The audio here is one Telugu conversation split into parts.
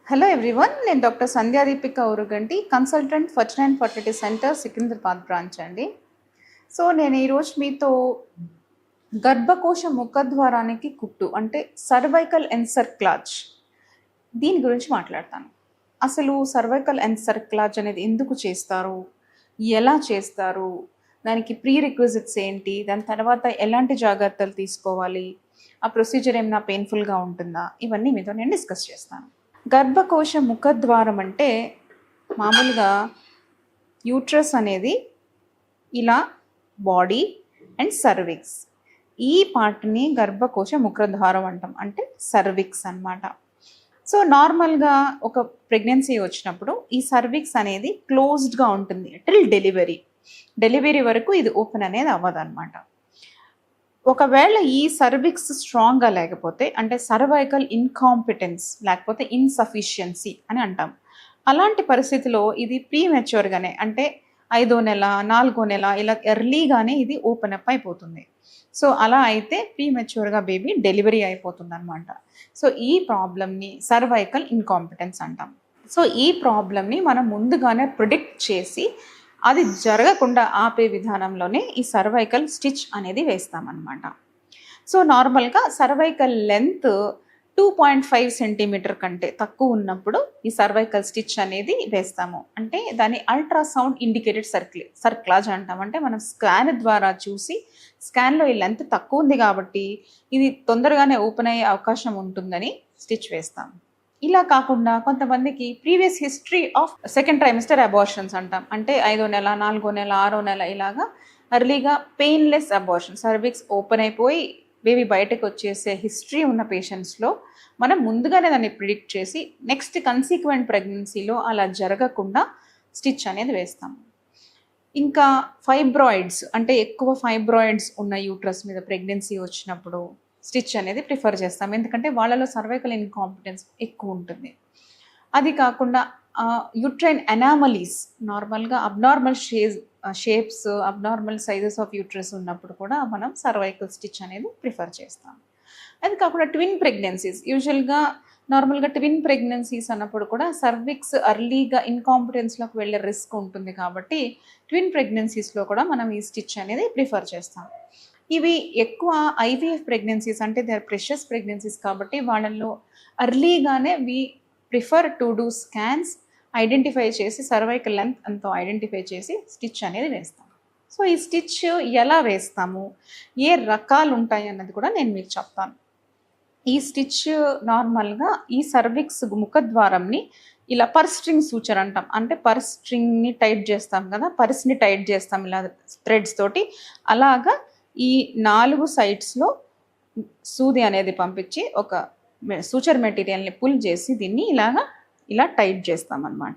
హలో ఎవ్రీవన్, నేను doctor Sandhyadeepika Uruganti, consultant Fertiline fertility centre Secunderabad branch అండి. సో నేను ఈరోజు మీతో గర్భకోశ ముఖద్వారానికి కుట్టు అంటే సర్వైకల్ ఎన్సర్క్లాజ్ దీని గురించి మాట్లాడతాను. అసలు సర్వైకల్ ఎన్సర్క్లాజ్ అనేది ఎందుకు చేస్తారు, ఎలా చేస్తారు, దానికి ప్రీ రిక్విజిట్స్ ఏంటి, దాని తర్వాత ఎలాంటి జాగ్రత్తలు తీసుకోవాలి, ఆ ప్రొసీజర్ ఏమైనా పెయిన్ఫుల్గా ఉంటుందా, ఇవన్నీ మీతో నేను డిస్కస్ చేస్తాను. గర్భకోశ ముఖద్వారం అంటే మామూలుగా యూట్రస్ అనేది ఇలా బాడీ అండ్ సర్విక్స్, ఈ పార్ట్ని గర్భకోశ ముఖద్వారం అంటాం, అంటే సర్విక్స్ అన్నమాట. సో నార్మల్గా ఒక ప్రెగ్నెన్సీ వచ్చినప్పుడు ఈ సర్విక్స్ అనేది క్లోజ్డ్గా ఉంటుంది టిల్ డెలివరీ వరకు ఇది ఓపెన్ అనేది అవ్వదు అనమాట. ఒకవేళ ఈ సర్విక్స్ స్ట్రాంగ్గా లేకపోతే, అంటే సర్వైకల్ ఇన్కాంపిటెన్స్ లేకపోతే ఇన్సఫిషియన్సీ అని అంటాం, అలాంటి పరిస్థితిలో ఇది ప్రీమెచ్యూర్గానే అంటే 5వ నెల 4వ నెల ఇలా ఎర్లీగానే ఇది ఓపెన్ అప్ అయిపోతుంది. సో అలా అయితే ప్రీమెచ్యూర్గా బేబీ డెలివరీ అయిపోతుంది అనమాట. సో ఈ ప్రాబ్లమ్ని సర్వైకల్ ఇన్కాంపిటెన్స్ అంటాం. సో ఈ ప్రాబ్లమ్ని మనం ముందుగానే ప్రిడిక్ట్ చేసి అది జరగకుండా ఆపే విధానంలోనే ఈ సర్వైకల్ స్టిచ్ అనేది వేస్తామన్నమాట. సో నార్మల్గా సర్వైకల్ లెంత్ 2.5 సెంటీమీటర్ కంటే తక్కువ ఉన్నప్పుడు ఈ సర్వైకల్ స్టిచ్ అనేది వేస్తాము. అంటే దాన్ని అల్ట్రాసౌండ్ ఇండికేటెడ్ సర్క్లాజ్ అంటాం. అంటే మనం స్కాన్ ద్వారా చూసి, స్కాన్లో ఈ లెంత్ తక్కువ ఉంది కాబట్టి ఇది తొందరగానే ఓపెన్ అయ్యే అవకాశం ఉంటుందని స్టిచ్ వేస్తాము. ఇలా కాకుండా కొంతమందికి previous history of second trimester abortions అంటాం, అంటే 5వ నెల 4వ నెల 6వ నెల ఇలాగా ఎర్లీగా పెయిన్లెస్ అబార్షన్, సర్విక్స్ ఓపెన్ అయిపోయి బేబీ బయటకు వచ్చేసే హిస్టరీ ఉన్న పేషెంట్స్లో మనం ముందుగానే దాన్ని ప్రిడిక్ట్ చేసి నెక్స్ట్ కన్సీక్వెంట్ ప్రెగ్నెన్సీలో అలా జరగకుండా స్టిచ్ అనేది వేస్తాము. ఇంకా ఫైబ్రాయిడ్స్, అంటే ఎక్కువ ఫైబ్రాయిడ్స్ ఉన్న యూట్రస్ మీద ప్రెగ్నెన్సీ వచ్చినప్పుడు స్టిచ్ అనేది ప్రిఫర్ చేస్తాం, ఎందుకంటే వాళ్ళలో సర్వైకల్ ఇన్కాంపిటెన్స్ ఎక్కువ ఉంటుంది. అది కాకుండా యూట్రైన్ అనామలీస్, నార్మల్గా abnormal shapes abnormal sizes of uterus ఉన్నప్పుడు కూడా మనం సర్వైకల్ స్టిచ్ అనేది ప్రిఫర్ చేస్తాం. అది కాకుండా ట్విన్ ప్రెగ్నెన్సీస్, యూజువల్గా నార్మల్గా ట్విన్ ప్రెగ్నెన్సీస్ అన్నప్పుడు కూడా సర్విక్స్ అర్లీగా ఇన్కాంపిటెన్స్లోకి వెళ్ళే రిస్క్ ఉంటుంది కాబట్టి ట్విన్ ప్రెగ్నెన్సీస్లో కూడా మనం ఈ స్టిచ్ అనేది ప్రిఫర్ చేస్తాం. ఇవి ఎక్కువ ఐవీఎఫ్ ప్రెగ్నెన్సీస్, అంటే దే ఆర్ ప్రెషస్ ప్రెగ్నెన్సీస్ కాబట్టి వాళ్ళల్లో అర్లీగానే we prefer to do scans, identify చేసి సర్వైకల్ లెంత్ అంతా ఐడెంటిఫై చేసి స్టిచ్ అనేది వేస్తాం. సో ఈ స్టిచ్ ఎలా వేస్తాము, ఏ రకాలు ఉంటాయి అన్నది కూడా నేను మీకు చెప్తాను. ఈ స్టిచ్ నార్మల్గా ఈ సర్విక్స్ ముఖద్వారంని ఇలా పర్స్ స్ట్రింగ్ సూచర్ అంటాం, అంటే పర్స్ స్ట్రింగ్ని టైట్ చేస్తాం కదా, పర్స్ని టైట్ చేస్తాం ఇలా థ్రెడ్స్ తోటి, అలాగా ఈ 4 సైడ్స్లో సూది అనేది పంపించి ఒక సూచర్ మెటీరియల్ని పుల్ చేసి దీన్ని ఇలా టైట్ చేస్తామన్నమాట.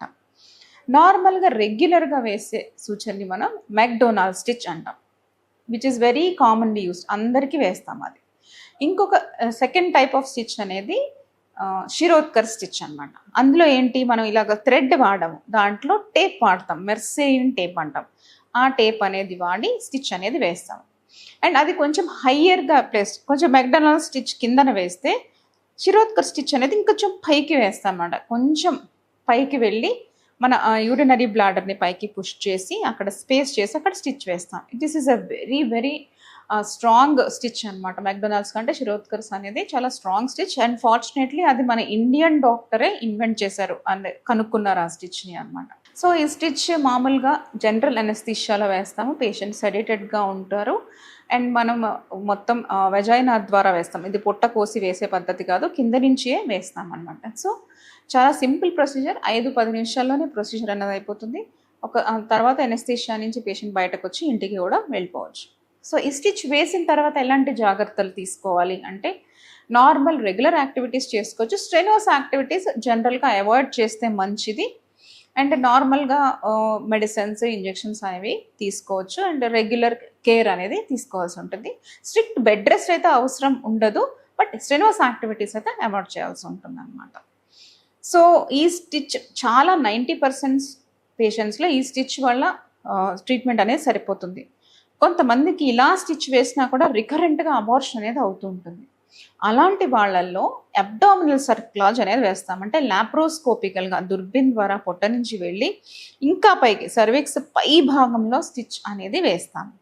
నార్మల్గా రెగ్యులర్గా వేసే సూచర్ని మనం మెక్డొనాల్డ్ స్టిచ్ అంటాం, which is very commonly used, అందరికీ వేస్తాం అది. ఇంకొక సెకండ్ టైప్ ఆఫ్ స్టిచ్ అనేది శిరోద్కర్ స్టిచ్ అనమాట. అందులో ఏంటి, మనం ఇలాగ థ్రెడ్ వాడము, దాంట్లో టేప్ వాడతాం, మెర్సెయిన్ టేప్ అంటాం. ఆ టేప్ అనేది వాడి స్టిచ్ అనేది వేస్తాం. అండ్ అది కొంచెం హయ్యర్గా ప్లేస్, కొంచెం మెక్డొనాల్డ్ స్టిచ్ కిందన వేస్తే శిరోద్కర్ స్టిచ్ అనేది ఇంకొంచెం పైకి వేస్తాం అన్నమాట. కొంచెం పైకి వెళ్ళి మన యూరినరీ బ్లాడర్ని పైకి పుష్ చేసి అక్కడ స్పేస్ చేసి అక్కడ స్టిచ్ వేస్తాం. This is a very very strong stitch అనమాట. మెక్డొనాల్డ్స్ కంటే శిరోద్కర్స్ అనేది చాలా స్ట్రాంగ్ స్టిచ్. అండ్ ఫార్చునేట్లీ అది మన ఇండియన్ డాక్టరే ఇన్వెంట్ చేశారు, అంటే కనుక్కున్నారు ఆ స్టిచ్ని అనమాట. సో ఈ స్టిచ్ మామూలుగా జనరల్ అనెస్థీషియాలో వేస్తాము, పేషెంట్ సెడేటెడ్గా ఉంటారు. అండ్ మనం మొత్తం వెజైనా ద్వారా వేస్తాం, ఇది పొట్ట కోసి వేసే పద్ధతి కాదు, కింద నుంచే వేస్తాం అనమాట. సో చాలా సింపుల్ ప్రొసీజర్, 5-10 నిమిషాల్లోనే ప్రొసీజర్ అనేది అయిపోతుంది. ఒక తర్వాత అనెస్థీషియా నుంచి పేషెంట్ బయటకు వచ్చి ఇంటికి కూడా వెళ్ళిపోవచ్చు. సో ఈ స్టిచ్ వేసిన తర్వాత ఎలాంటి జాగ్రత్తలు తీసుకోవాలి అంటే, నార్మల్ రెగ్యులర్ యాక్టివిటీస్ చేసుకోవచ్చు, స్ట్రెనోస్ యాక్టివిటీస్ జనరల్గా అవాయిడ్ చేస్తే మంచిది. అండ్ నార్మల్గా మెడిసిన్స్, ఇంజెక్షన్స్ అనేవి తీసుకోవచ్చు. అండ్ రెగ్యులర్ కేర్ అనేది తీసుకోవాల్సి ఉంటుంది. స్ట్రిక్ట్ బెడ్ రెస్ట్ అయితే అవసరం ఉండదు, బట్ స్ట్రెనోస్ యాక్టివిటీస్ అయితే అవాయిడ్ చేయాల్సి ఉంటుంది అనమాట. సో ఈ స్టిచ్ చాలా 90% పేషెంట్స్లో ఈ స్టిచ్ వల్ల ట్రీట్మెంట్ అనేది సరిపోతుంది. కొంతమందికి ఇలా స్టిచ్ వేసినా కూడా రికరెంట్గా అబార్షన్ అనేది అవుతూ ఉంటుంది. అలాంటి వాళ్ళల్లో అబ్డామినల్ సర్క్లాజ్ అనేది వేస్తాం. అంటే లాప్రోస్కోపికల్గా దుర్బిన్ ద్వారా పొట్ట నుంచి వెళ్ళి ఇంకా పైకి సర్విక్స్ పై భాగంలో స్టిచ్ అనేది వేస్తాం.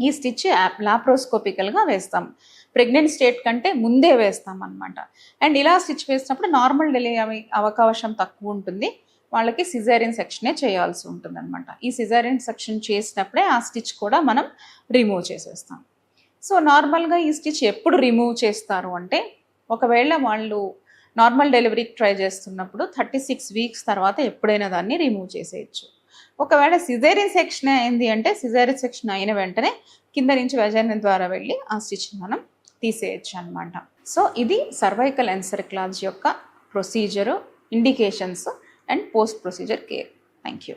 ఈ స్టిచ్ లాప్రోస్కోపికల్గా వేస్తాం. ప్రెగ్నెంట్ స్టేట్ కంటే ముందే వేస్తాం అనమాట. అండ్ ఇలా స్టిచ్ వేసినప్పుడు నార్మల్ డెలివరీ అవకాశం తక్కువ ఉంటుంది. వాళ్ళకి సిజేరియన్ సెక్షనే చేయాల్సి ఉంటుంది అనమాట. ఈ సిజేరియన్ సెక్షన్ చేసినప్పుడే ఆ స్టిచ్ కూడా మనం రిమూవ్ చేసేస్తాం. సో నార్మల్గా ఈ స్టిచ్ ఎప్పుడు రిమూవ్ చేస్తారు అంటే, ఒకవేళ వాళ్ళు నార్మల్ డెలివరీకి ట్రై చేస్తున్నప్పుడు 36 వీక్స్ తర్వాత ఎప్పుడైనా దాన్ని రిమూవ్ చేసేయచ్చు. ఒకవేళ సిజేరియన్ సెక్షన్ అయింది అంటే, సిజేరియన్ సెక్షన్ అయిన వెంటనే కింద నుంచి వెజైనా ద్వారా వెళ్ళి ఆ స్టిచ్ మనం తీసేయచ్చు అనమాట. సో ఇది సర్వైకల్ ఎన్సెఫలాలజీ యొక్క procedure, indications and post procedure care. Thank you.